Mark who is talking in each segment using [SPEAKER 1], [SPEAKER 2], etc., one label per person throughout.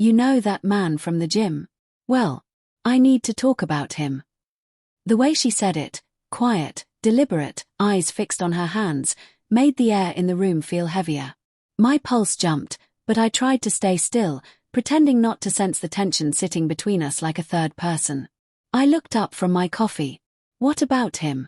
[SPEAKER 1] You know that man from the gym? Well, I need to talk about him. The way she said it, quiet, deliberate, eyes fixed on her hands, made the air in the room feel heavier. My pulse jumped, but I tried to stay still, pretending not to sense the tension sitting between us like a third person. I looked up from my coffee. What about him?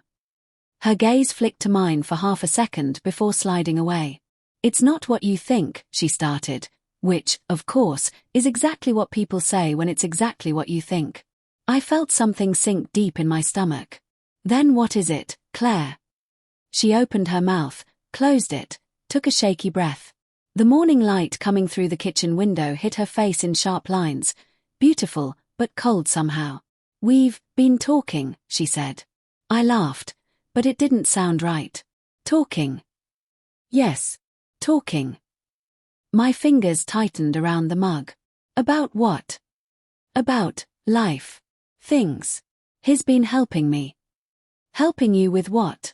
[SPEAKER 1] Her gaze flicked to mine for half a second before sliding away. It's not what you think, she started, which, of course, is exactly what people say when it's exactly what you think. I felt something sink deep in my stomach. Then what is it, Claire? She opened her mouth, closed it, took a shaky breath. The morning light coming through the kitchen window hit her face in sharp lines, beautiful, but cold somehow. We've been talking, she said. I laughed, but it didn't sound right. Talking? Yes, talking. My fingers tightened around the mug. About what? About life. Things. He's been helping me. Helping you with what?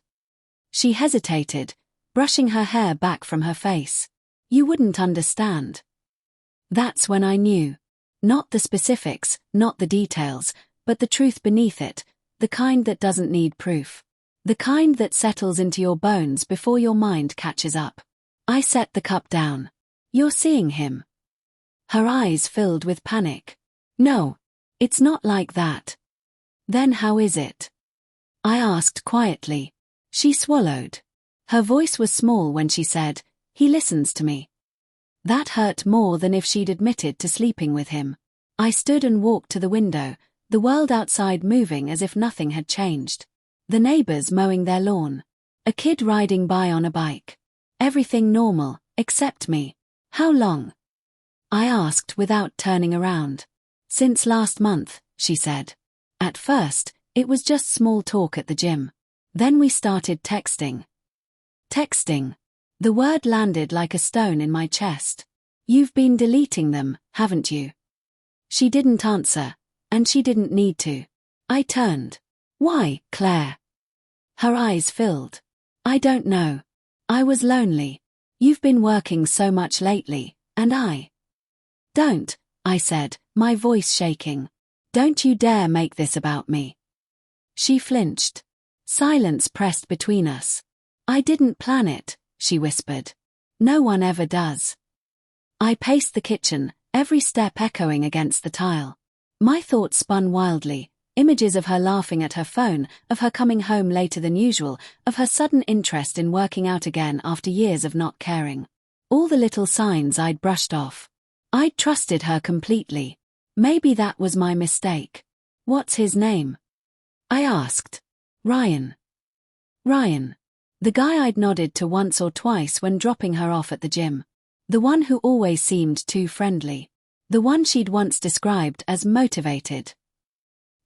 [SPEAKER 1] She hesitated, brushing her hair back from her face. You wouldn't understand. That's when I knew. Not the specifics, not the details, but the truth beneath it, the kind that doesn't need proof. The kind that settles into your bones before your mind catches up. I set the cup down. You're seeing him. Her eyes filled with panic. No, it's not like that. Then how is it? I asked quietly. She swallowed. Her voice was small when she said, he listens to me. That hurt more than if she'd admitted to sleeping with him. I stood and walked to the window, the world outside moving as if nothing had changed. The neighbors mowing their lawn. A kid riding by on a bike. Everything normal, except me. How long? I asked without turning around. Since last month, she said. At first, it was just small talk at the gym. Then we started texting. Texting. The word landed like a stone in my chest. You've been deleting them, haven't you? She didn't answer, and she didn't need to. I turned. Why, Claire? Her eyes filled. I don't know. I was lonely. You've been working so much lately, and I. Don't, I said, my voice shaking. Don't you dare make this about me. She flinched. Silence pressed between us. I didn't plan it, she whispered. No one ever does. I paced the kitchen, every step echoing against the tile. My thoughts spun wildly, images of her laughing at her phone, of her coming home later than usual, of her sudden interest in working out again after years of not caring. All the little signs I'd brushed off. I'd trusted her completely. Maybe that was my mistake. What's his name? I asked. Ryan. Ryan. The guy I'd nodded to once or twice when dropping her off at the gym. The one who always seemed too friendly. The one she'd once described as motivated.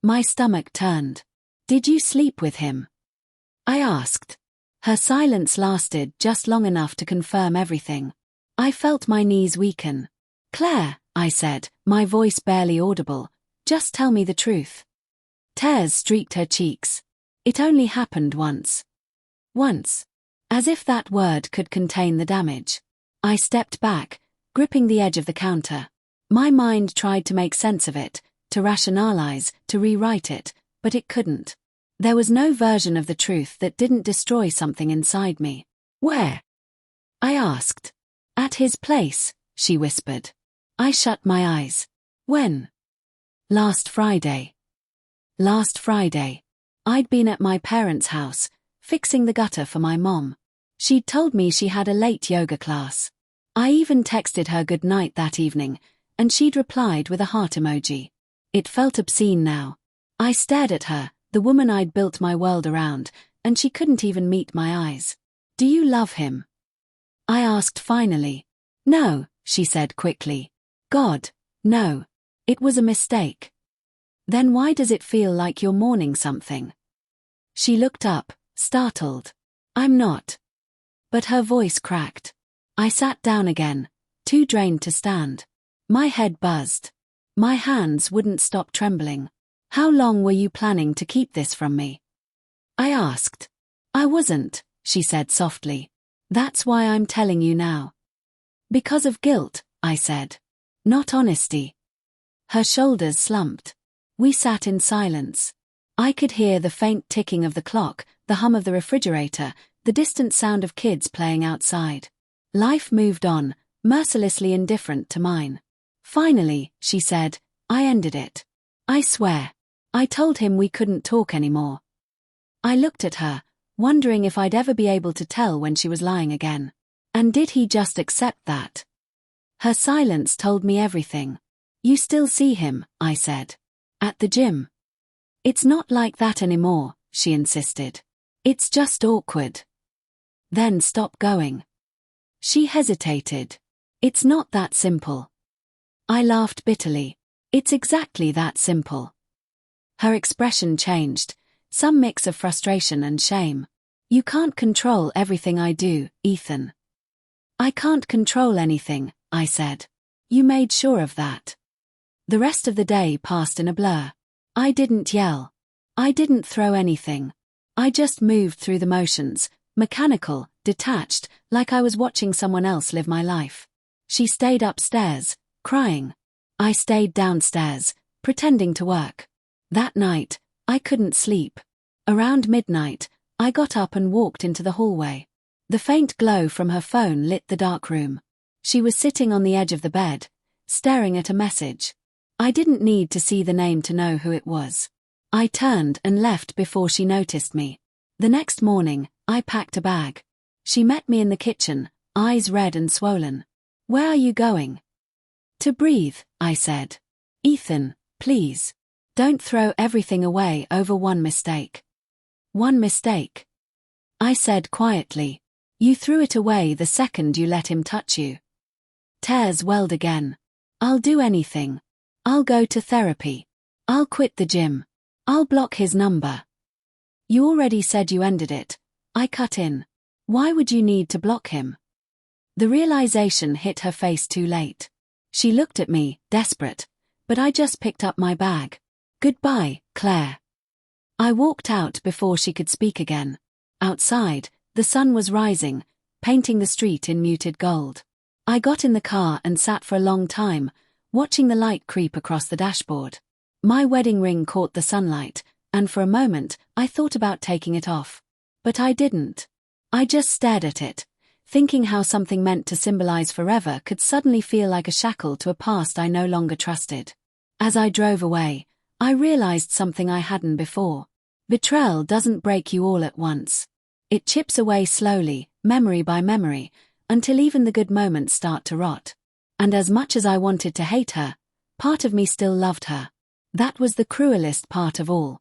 [SPEAKER 1] My stomach turned. Did you sleep with him? I asked. Her silence lasted just long enough to confirm everything. I felt my knees weaken. Claire, I said, my voice barely audible, just tell me the truth. Tears streaked her cheeks. It only happened once. Once. As if that word could contain the damage. I stepped back, gripping the edge of the counter. My mind tried to make sense of it, to rationalize, to rewrite it, but it couldn't. There was no version of the truth that didn't destroy something inside me. Where? I asked. At his place, she whispered. I shut my eyes. When? Last Friday. Last Friday. I'd been at my parents' house, fixing the gutter for my mom. She'd told me she had a late yoga class. I even texted her good night that evening, and she'd replied with a heart emoji. It felt obscene now. I stared at her, the woman I'd built my world around, and she couldn't even meet my eyes. Do you love him? I asked finally. No, she said quickly. God, no. It was a mistake. Then why does it feel like you're mourning something? She looked up, startled. I'm not. But her voice cracked. I sat down again, too drained to stand. My head buzzed. My hands wouldn't stop trembling. How long were you planning to keep this from me? I asked. I wasn't, she said softly. That's why I'm telling you now. Because of guilt, I said. Not honesty. Her shoulders slumped. We sat in silence. I could hear the faint ticking of the clock, the hum of the refrigerator, the distant sound of kids playing outside. Life moved on, mercilessly indifferent to mine. Finally, she said, I ended it. I swear. I told him we couldn't talk anymore. I looked at her, wondering if I'd ever be able to tell when she was lying again. And did he just accept that? Her silence told me everything. You still see him, I said. At the gym. It's not like that anymore, she insisted. It's just awkward. Then stop going. She hesitated. It's not that simple. I laughed bitterly. It's exactly that simple. Her expression changed, some mix of frustration and shame. You can't control everything I do, Ethan. I can't control anything, I said. You made sure of that. The rest of the day passed in a blur. I didn't yell. I didn't throw anything. I just moved through the motions, mechanical, detached, like I was watching someone else live my life. She stayed upstairs, crying. I stayed downstairs, pretending to work. That night, I couldn't sleep. Around midnight, I got up and walked into the hallway. The faint glow from her phone lit the dark room. She was sitting on the edge of the bed, staring at a message. I didn't need to see the name to know who it was. I turned and left before she noticed me. The next morning, I packed a bag. She met me in the kitchen, eyes red and swollen. Where are you going? To breathe, I said. Ethan, please. Don't throw everything away over one mistake. One mistake? I said quietly. You threw it away the second you let him touch you. Tears welled again. I'll do anything. I'll go to therapy. I'll quit the gym. I'll block his number. You already said you ended it. I cut in. Why would you need to block him? The realization hit her face too late. She looked at me, desperate, but I just picked up my bag. Goodbye, Claire. I walked out before she could speak again. Outside, the sun was rising, painting the street in muted gold. I got in the car and sat for a long time, watching the light creep across the dashboard. My wedding ring caught the sunlight, and for a moment, I thought about taking it off. But I didn't. I just stared at it, thinking how something meant to symbolize forever could suddenly feel like a shackle to a past I no longer trusted. As I drove away, I realized something I hadn't before. Betrayal doesn't break you all at once. It chips away slowly, memory by memory, until even the good moments start to rot. And as much as I wanted to hate her, part of me still loved her. That was the cruelest part of all.